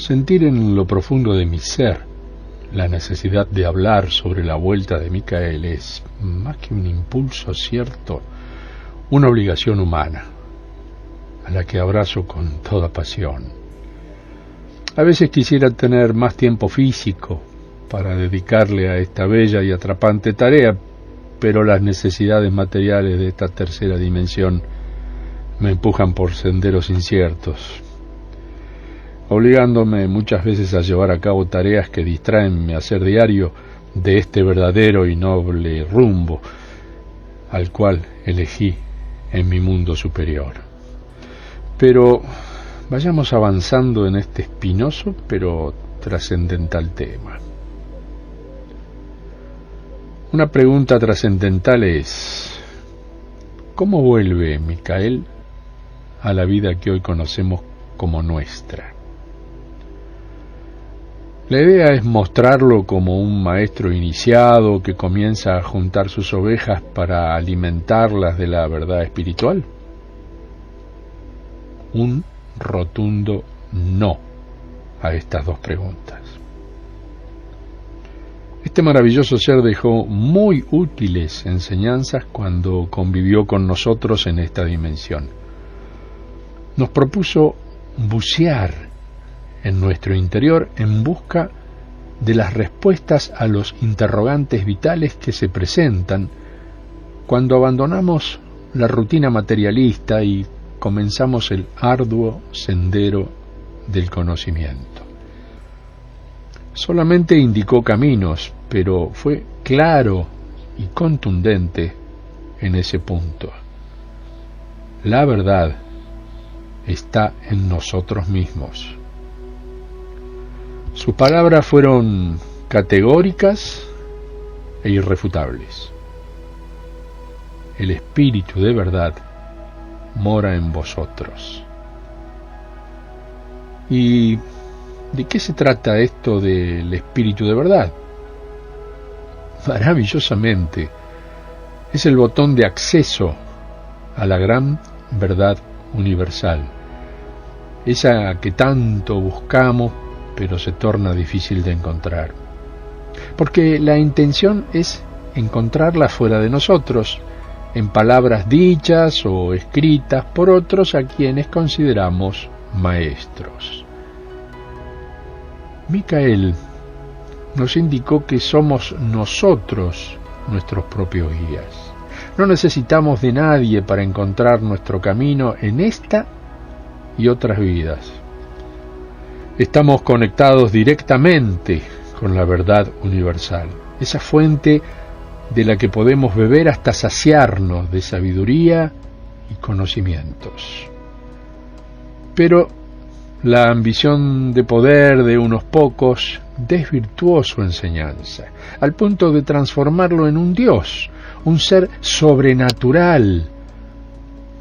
Sentir en lo profundo de mi ser la necesidad de hablar sobre la vuelta de Micael es, más que un impulso cierto, una obligación humana, a la que abrazo con toda pasión. A veces quisiera tener más tiempo físico para dedicarle a esta bella y atrapante tarea, pero las necesidades materiales de esta tercera dimensión me empujan por senderos inciertos, obligándome muchas veces a llevar a cabo tareas que distraen mi hacer diario de este verdadero y noble rumbo al cual elegí en mi mundo superior. Pero vayamos avanzando en este espinoso pero trascendental tema. Una pregunta trascendental es: ¿cómo vuelve Micael a la vida que hoy conocemos como nuestra? La idea es mostrarlo como un maestro iniciado que comienza a juntar sus ovejas para alimentarlas de la verdad espiritual. Un rotundo no a estas dos preguntas. Este maravilloso ser dejó muy útiles enseñanzas cuando convivió con nosotros en esta dimensión. Nos propuso bucear en nuestro interior en busca de las respuestas a los interrogantes vitales que se presentan cuando abandonamos la rutina materialista y comenzamos el arduo sendero del conocimiento. Solamente indicó caminos, pero fue claro y contundente en ese punto. La verdad está en nosotros mismos. Sus palabras fueron categóricas e irrefutables. El espíritu de verdad mora en vosotros. ¿Y de qué se trata esto del espíritu de verdad? Maravillosamente, es el botón de acceso a la gran verdad universal, esa que tanto buscamos pero se torna difícil de encontrar, porque la intención es encontrarla fuera de nosotros, en palabras dichas o escritas por otros a quienes consideramos maestros. Micael nos indicó que somos nosotros nuestros propios guías. No necesitamos de nadie para encontrar nuestro camino en esta y otras vidas. Estamos conectados directamente con la verdad universal, esa fuente de la que podemos beber hasta saciarnos de sabiduría y conocimientos. Pero la ambición de poder de unos pocos desvirtuó su enseñanza, al punto de transformarlo en un Dios, un ser sobrenatural,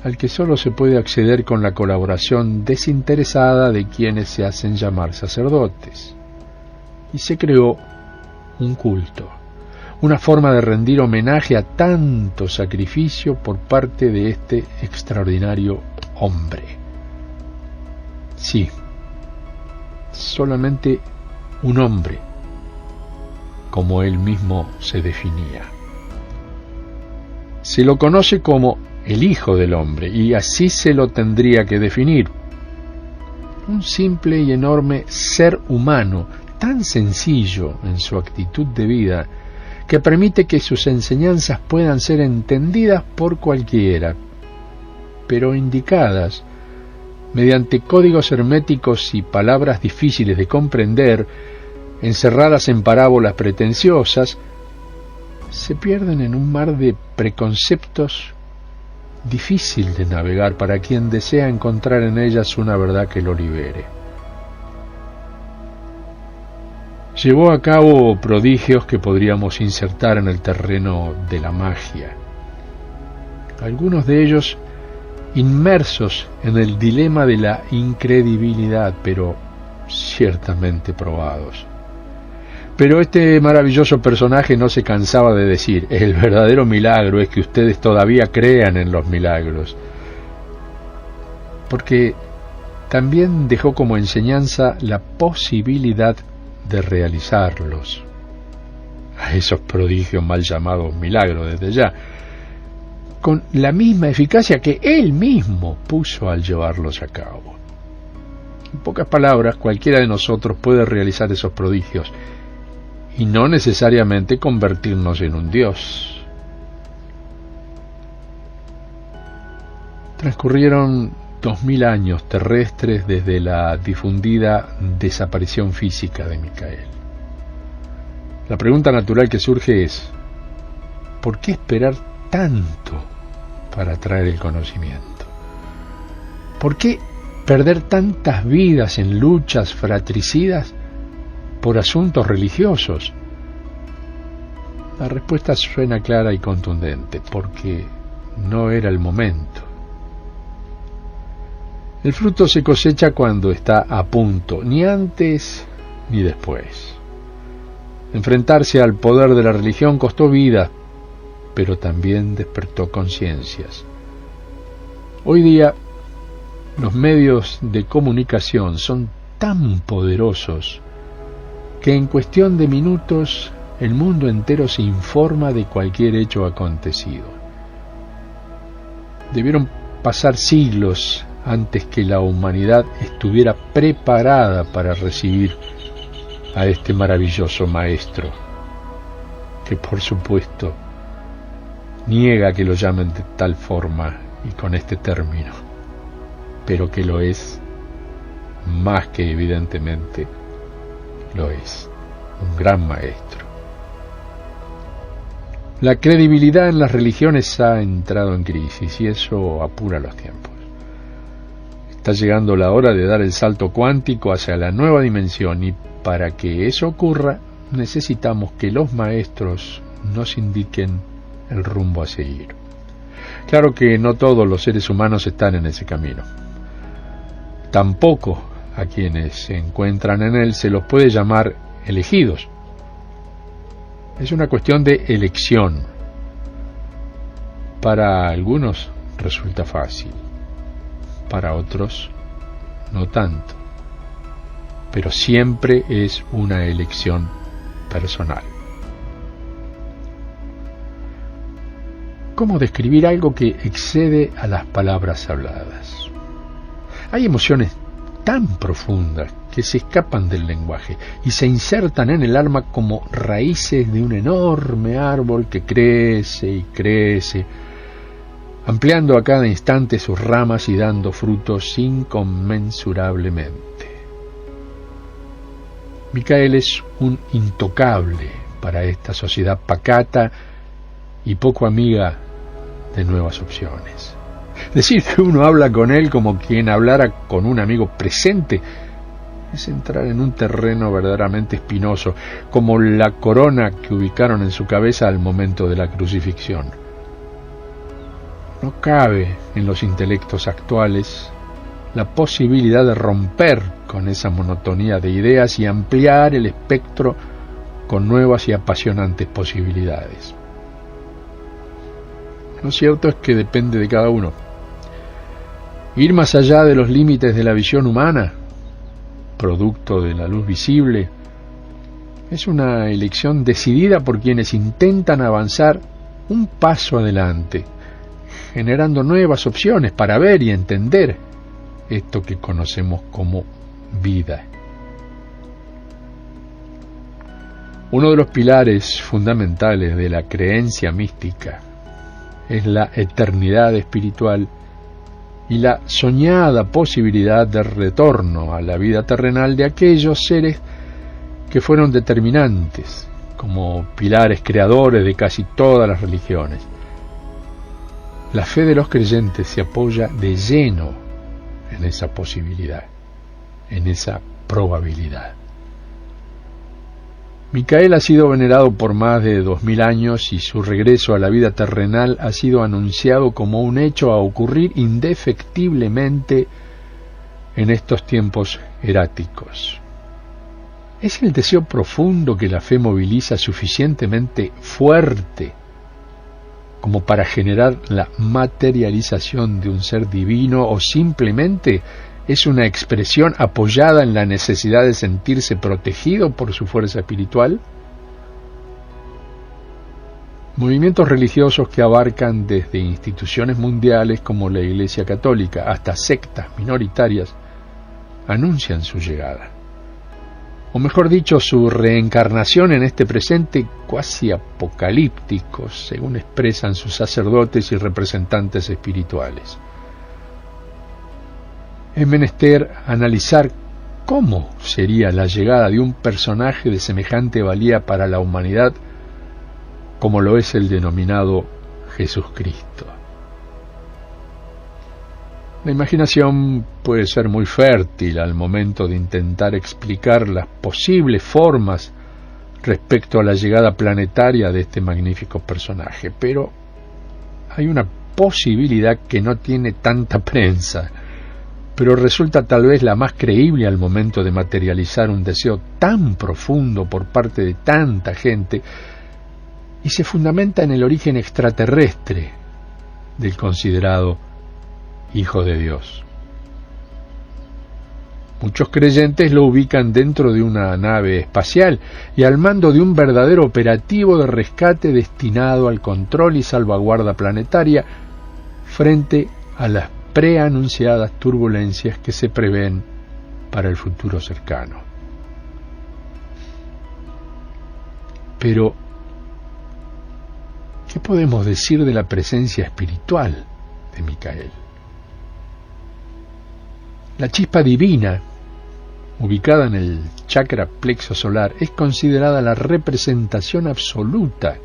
al que solo se puede acceder con la colaboración desinteresada de quienes se hacen llamar sacerdotes. Y se creó un culto, una forma de rendir homenaje a tanto sacrificio por parte de este extraordinario hombre. Sí, solamente un hombre, como él mismo se definía. Se lo conoce como el Hijo del Hombre, y así se lo tendría que definir. Un simple y enorme ser humano, tan sencillo en su actitud de vida, que permite que sus enseñanzas puedan ser entendidas por cualquiera, pero indicadas mediante códigos herméticos y palabras difíciles de comprender, encerradas en parábolas pretenciosas, se pierden en un mar de preconceptos difícil de navegar para quien desea encontrar en ellas una verdad que lo libere. Llevó a cabo prodigios que podríamos insertar en el terreno de la magia, algunos de ellos inmersos en el dilema de la incredibilidad, pero ciertamente probados. Pero este maravilloso personaje no se cansaba de decir: el verdadero milagro es que ustedes todavía crean en los milagros, porque también dejó como enseñanza la posibilidad de realizarlos, a esos prodigios mal llamados milagros desde ya, con la misma eficacia que él mismo puso al llevarlos a cabo. En pocas palabras, cualquiera de nosotros puede realizar esos prodigios y no necesariamente convertirnos en un Dios. Transcurrieron 2000 años terrestres desde la difundida desaparición física de Micael. La pregunta natural que surge es: ¿por qué esperar tanto para traer el conocimiento? ¿Por qué perder tantas vidas en luchas fratricidas por asuntos religiosos? La respuesta suena clara y contundente: porque no era el momento. El fruto se cosecha cuando está a punto, ni antes ni después. Enfrentarse al poder de la religión costó vidas, pero también despertó conciencias. Hoy día, los medios de comunicación son tan poderosos que en cuestión de minutos el mundo entero se informa de cualquier hecho acontecido. Debieron pasar siglos antes que la humanidad estuviera preparada para recibir a este maravilloso maestro, que por supuesto niega que lo llamen de tal forma y con este término, pero que lo es, más que evidentemente lo es, un gran maestro. La credibilidad en las religiones ha entrado en crisis y eso apura los tiempos. Está llegando la hora de dar el salto cuántico hacia la nueva dimensión y para que eso ocurra necesitamos que los maestros nos indiquen el rumbo a seguir. Claro que no todos los seres humanos están en ese camino. Tampoco a quienes se encuentran en él se los puede llamar elegidos. Es una cuestión de elección. Para algunos resulta fácil, para otros no tanto, pero siempre es una elección personal. ¿Cómo describir algo que excede a las palabras habladas? Hay emociones tan profundas que se escapan del lenguaje y se insertan en el alma como raíces de un enorme árbol que crece y crece, ampliando a cada instante sus ramas y dando frutos inconmensurablemente. Micael es un intocable para esta sociedad pacata y poco amiga de nuevas opciones. Decir que uno habla con él como quien hablara con un amigo presente es entrar en un terreno verdaderamente espinoso, como la corona que ubicaron en su cabeza al momento de la crucifixión. No cabe en los intelectos actuales la posibilidad de romper con esa monotonía de ideas y ampliar el espectro con nuevas y apasionantes posibilidades. Lo cierto es que depende de cada uno. Ir más allá de los límites de la visión humana, producto de la luz visible, es una elección decidida por quienes intentan avanzar un paso adelante, generando nuevas opciones para ver y entender esto que conocemos como vida. Uno de los pilares fundamentales de la creencia mística es la eternidad espiritual y la soñada posibilidad de retorno a la vida terrenal de aquellos seres que fueron determinantes como pilares creadores de casi todas las religiones. La fe de los creyentes se apoya de lleno en esa posibilidad, en esa probabilidad. Micael ha sido venerado por más de 2000 años y su regreso a la vida terrenal ha sido anunciado como un hecho a ocurrir indefectiblemente en estos tiempos eráticos. ¿Es el deseo profundo que la fe moviliza suficientemente fuerte como para generar la materialización de un ser divino o simplemente es una expresión apoyada en la necesidad de sentirse protegido por su fuerza espiritual. Movimientos religiosos que abarcan desde instituciones mundiales como la Iglesia Católica hasta sectas minoritarias anuncian su llegada, o mejor dicho, su reencarnación en este presente cuasi apocalíptico, según expresan sus sacerdotes y representantes espirituales. Es menester analizar cómo sería la llegada de un personaje de semejante valía para la humanidad como lo es el denominado Jesucristo. La imaginación puede ser muy fértil al momento de intentar explicar las posibles formas respecto a la llegada planetaria de este magnífico personaje, pero hay una posibilidad que no tiene tanta prensa, pero resulta tal vez la más creíble al momento de materializar un deseo tan profundo por parte de tanta gente, y se fundamenta en el origen extraterrestre del considerado Hijo de Dios. Muchos creyentes lo ubican dentro de una nave espacial y al mando de un verdadero operativo de rescate destinado al control y salvaguarda planetaria frente a las preanunciadas turbulencias que se prevén para el futuro cercano. Pero, ¿qué podemos decir de la presencia espiritual de Micael? La chispa divina, ubicada en el chakra plexo solar, es considerada la representación absoluta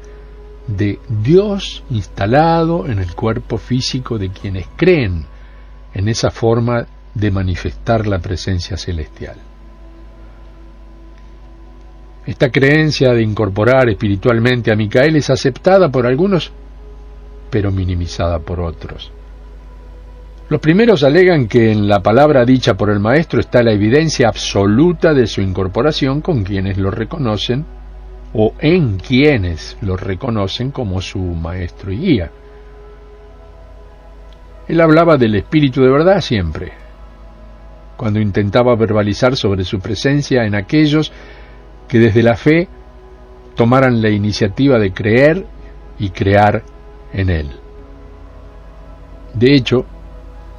de Dios instalado en el cuerpo físico de quienes creen en esa forma de manifestar la presencia celestial. Esta creencia de incorporar espiritualmente a Micael es aceptada por algunos, pero minimizada por otros. Los primeros alegan que en la palabra dicha por el maestro está la evidencia absoluta de su incorporación con quienes lo reconocen o en quienes lo reconocen como su maestro y guía. Él hablaba del espíritu de verdad siempre, cuando intentaba verbalizar sobre su presencia en aquellos que desde la fe tomaran la iniciativa de creer y crear en él. De hecho,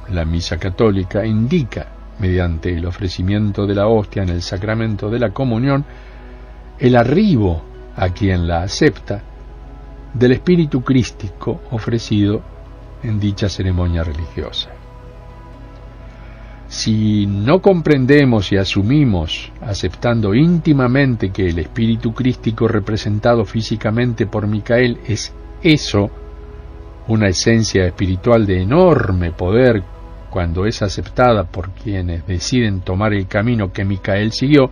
la misa católica indica, mediante el ofrecimiento de la hostia en el sacramento de la comunión, el arribo a quien la acepta del espíritu crístico ofrecido en dicha ceremonia religiosa. Si no comprendemos y asumimos, aceptando íntimamente que el espíritu crístico representado físicamente por Micael es eso, una esencia espiritual de enorme poder cuando es aceptada por quienes deciden tomar el camino que Micael siguió,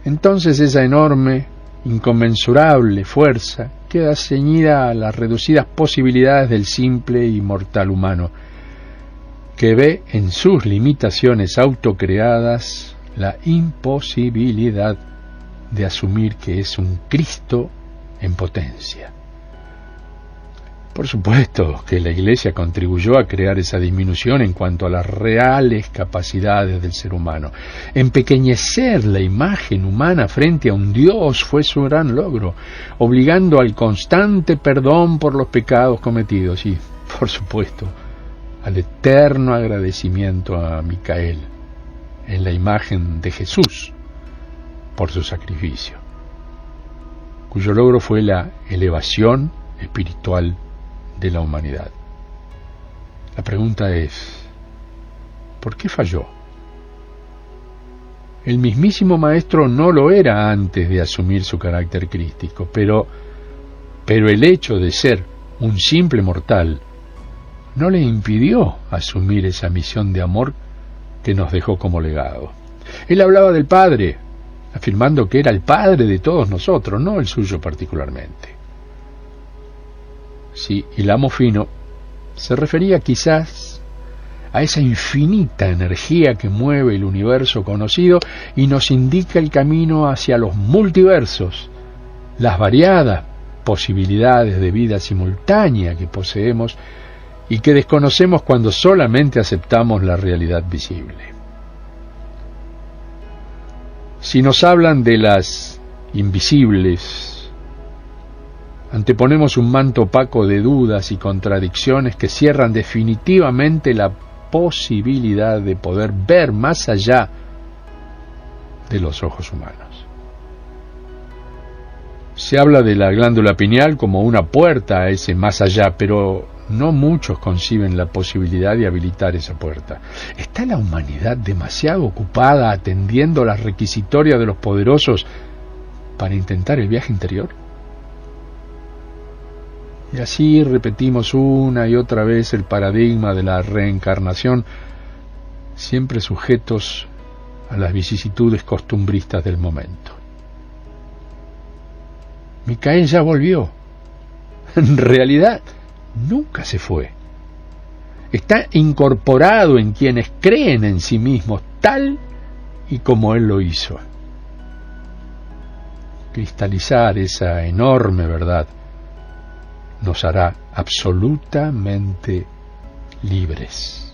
entonces esa enorme, inconmensurable fuerza queda ceñida a las reducidas posibilidades del simple y mortal humano, que ve en sus limitaciones autocreadas la imposibilidad de asumir que es un Cristo en potencia. Por supuesto que la Iglesia contribuyó a crear esa disminución en cuanto a las reales capacidades del ser humano. Empequeñecer la imagen humana frente a un Dios fue su gran logro, obligando al constante perdón por los pecados cometidos y, por supuesto, al eterno agradecimiento a Micael en la imagen de Jesús por su sacrificio, cuyo logro fue la elevación espiritual de la humanidad. La pregunta es, ¿por qué falló? El mismísimo Maestro no lo era antes de asumir su carácter crístico, pero el hecho de ser un simple mortal no le impidió asumir esa misión de amor que nos dejó como legado. Él hablaba del Padre, afirmando que era el Padre de todos nosotros, no el suyo particularmente. Sí, hilamos fino, se refería quizás a esa infinita energía que mueve el universo conocido y nos indica el camino hacia los multiversos, las variadas posibilidades de vida simultánea que poseemos y que desconocemos cuando solamente aceptamos la realidad visible. Si nos hablan de las invisibles, anteponemos un manto opaco de dudas y contradicciones que cierran definitivamente la posibilidad de poder ver más allá de los ojos humanos. Se habla de la glándula pineal como una puerta a ese más allá, pero no muchos conciben la posibilidad de habilitar esa puerta. ¿Está la humanidad demasiado ocupada atendiendo las requisitorias de los poderosos para intentar el viaje interior? Y así repetimos una y otra vez el paradigma de la reencarnación, siempre sujetos a las vicisitudes costumbristas del momento. Micael ya volvió. En realidad, nunca se fue. Está incorporado en quienes creen en sí mismos, tal y como él lo hizo. Cristalizar esa enorme verdad nos hará absolutamente libres.